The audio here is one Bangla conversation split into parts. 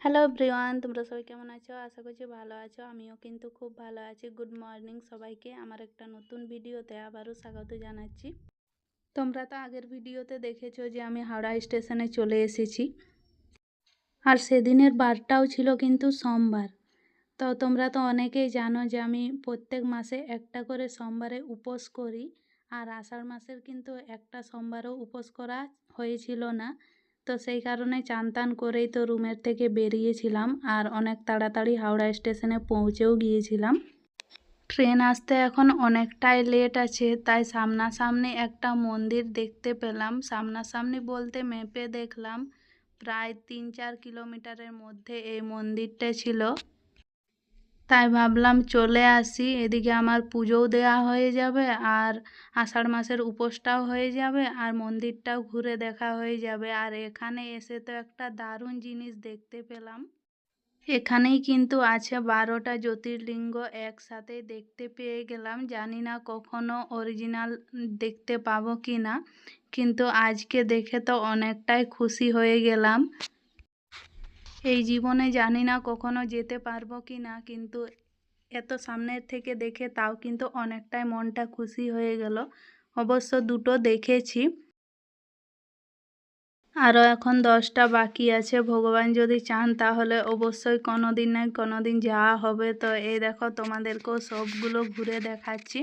হ্যালো এভরিওয়ান, তোমরা সবাই কেমন আছো? আশা করছি ভালো আছো। আমিও কিন্তু খুব ভালো আছি। গুড মর্নিং সবাইকে। আমার একটা নতুন ভিডিওতে আবারও স্বাগত জানাচ্ছি। তোমরা তো আগের ভিডিওতে দেখেছো যে আমি হাওড়া স্টেশনে চলে এসেছি, আর সেদিনের বারটাও ছিল কিন্তু সোমবার। তো তোমরা তো অনেকেই জানো যে আমি প্রত্যেক মাসে একটা করে সোমবারে উপোস করি, আর আষাঢ় মাসের কিন্তু একটা সোমবারও উপোস করা হয়েছিল না। তো সেই কারণে চান টান করেই তো রুমের থেকে বেরিয়েছিলাম, আর অনেক তাড়াতাড়ি হাওড়া স্টেশনে পৌঁছেও গিয়েছিলাম। ট্রেন আসতে এখন অনেকটাই লেট আছে, তাই সামনাসামনি একটা মন্দির দেখতে পেলাম। সামনাসামনি বলতে ম্যাপে দেখলাম প্রায় 3-4 কিলোমিটারের মধ্যে এই মন্দিরটা ছিল। তাই ভাবলাম চলে আসি, এদিকে আমার পুজোও দেওয়া হয়ে যাবে, আর আষাঢ় মাসের উপোসটাও হয়ে যাবে, আর মন্দিরটাও ঘুরে দেখা হয়ে যাবে। আর এখানে এসে তো একটা দারুণ জিনিস দেখতে পেলাম। এখানেই কিন্তু আছে 12টা জ্যোতির্লিঙ্গ একসাথে দেখতে পেয়ে গেলাম। জানি না কখনো অরিজিনাল দেখতে পাবো কি না, কিন্তু আজকে দেখে তো অনেকটাই খুশি হয়ে গেলাম। এই জীবনে জানি না কখনো যেতে পারবো কি না, কিন্তু এত সামনের থেকে দেখে তাও কিন্তু অনেকটাই মনটা খুশি হয়ে গেল। অবশ্য দুটো দেখেছি, আরও এখন 10টা বাকি আছে। ভগবান যদি চান তাহলে অবশ্যই কোনো দিন না কোনো দিন যাওয়া হবে। তো এই দেখো, তোমাদেরকেও সবগুলো ঘুরে দেখাচ্ছি,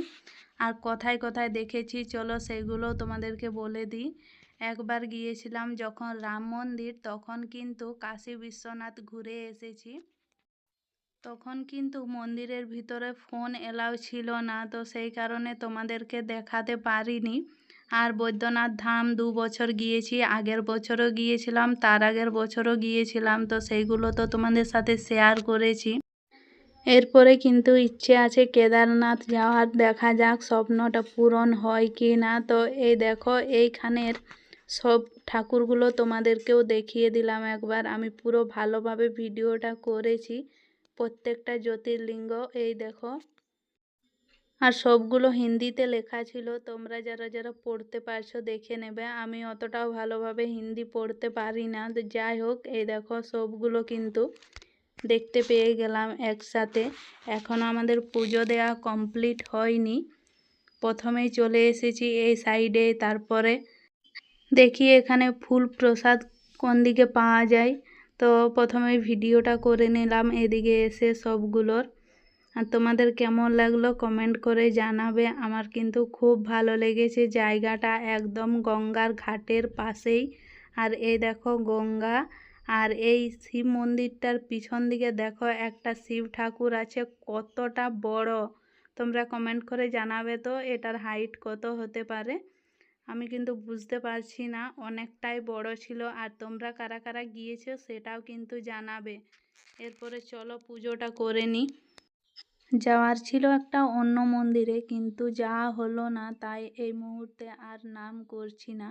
আর কোথায় কোথায় দেখেছি চলো সেইগুলো তোমাদেরকে বলে দিই। একবার গিয়েছিলাম যখন রাম মন্দির, তখন কিন্তু কাশী বিশ্বনাথ ঘুরে এসেছি। তখন কিন্তু মন্দিরের ভিতরে ফোন এলাও ছিল না, তো সেই কারণে তোমাদেরকে দেখাতে পারিনি। আর বৈদ্যনাথ ধাম 2 বছর গিয়েছি, আগের বছরও গিয়েছিলাম, তার আগের বছরও গিয়েছিলাম, তো সেইগুলো তো তোমাদের সাথে শেয়ার করেছি। এরপরে কিন্তু ইচ্ছে আছে কেদারনাথ যাওয়ার, দেখা যাক স্বপ্নটা পূরণ হয় কি না। তো এই দেখো, এইখানের সব ঠাকুরগুলো তোমাদেরকেও দেখিয়ে দিলাম একবার। আমি পুরো ভালোভাবে ভিডিওটা করেছি, প্রত্যেকটা জ্যোতির্লিঙ্গ এই দেখো। আর সবগুলো হিন্দিতে লেখা ছিল, তোমরা যারা যারা পড়তে পারছো দেখে নেবে। আমি অতটাও ভালোভাবে হিন্দি পড়তে পারি না, তো যাই হোক এই দেখো সবগুলো কিন্তু দেখতে পেয়ে গেলাম একসাথে। এখনও আমাদের পুজো দেওয়া কমপ্লিট হয়নি। প্রথমেই চলে এসেছি এই সাইডে, তারপরে দেখি এখানে ফুল প্রসাদ কোন দিকে পাওয়া যায়। তো প্রথমে ভিডিওটা করে নিলাম এদিকে এসে সবগুলোর। আর তোমাদের কেমন লাগলো কমেন্ট করে জানাবে। আমার কিন্তু খুব ভালো লেগেছে জায়গাটা, একদম গঙ্গার ঘাটের পাশেই। আর এই দেখো গঙ্গা, আর এই শিব মন্দিরটার পিছন দিকে দেখো একটা শিব ঠাকুর আছে, কতটা বড়। তোমরা কমেন্ট করে জানাবে তো এটার হাইট কত হতে পারে। আমি কিন্তু বুঝতে পারছি না, অনেকটাই বড় ছিল। আর তোমরা কারা কারা গিয়েছো সেটাও কিন্তু জানাবে। এরপরে চলো পুজোটা করে নিই। যাওয়ার ছিল একটা অন্য মন্দিরে, কিন্তু যাওয়া হলো না, তাই এই মুহূর্তে আর নাম করছি না।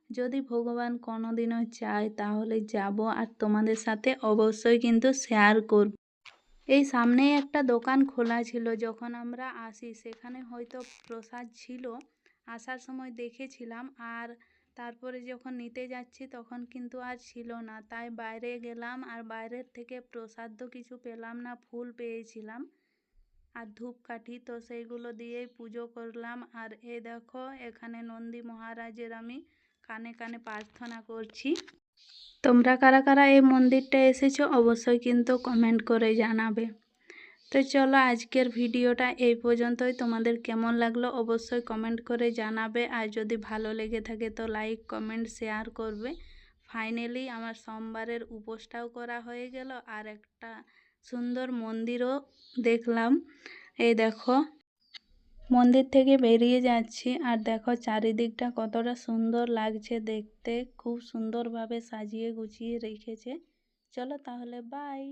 যদি ভগবান কোনোদিনও চায় তাহলে যাব, আর তোমাদের সাথে অবশ্যই কিন্তু শেয়ার করব। এই সামনেই একটা দোকান খোলা ছিল, যখন আমরা আসি সেখানে হয়তো প্রসাদ ছিল, আসার সময় দেখেছিলাম। আর তারপরে যখন নিতে যাচ্ছি তখন কিন্তু আর ছিল না, তাই বাইরে গেলাম, আর বাইরের থেকে প্রসাদ তো কিছু পেলাম না, ফুল পেয়েছিলাম আর ধূপকাঠি, তো সেইগুলো দিয়েই পুজো করলাম। আর এই দেখো এখানে নন্দী মহারাজের আমি কানে কানে প্রার্থনা করছি। তোমরা কারা কারা এই মন্দিরটা এসেছো অবশ্যই কিন্তু কমেন্ট করে জানাবে। তো চলো আজকের ভিডিওটা এই পর্যন্তই। তোমাদের কেমন লাগলো অবশ্যই কমেন্ট করে জানাবে, আর যদি ভালো লেগে থাকে তো লাইক কমেন্ট শেয়ার করবে। ফাইনালি আমার সোমবারের উপোসটাও করা হয়ে গেল, আর একটা সুন্দর মন্দিরও দেখলাম। এই দেখো মন্দির থেকে বেরিয়ে যাচ্ছি, আর দেখো চারিদিকটা কতটা সুন্দর লাগছে দেখতে, খুব সুন্দরভাবে সাজিয়ে গুছিয়ে রেখেছে। চলো তাহলে বাই।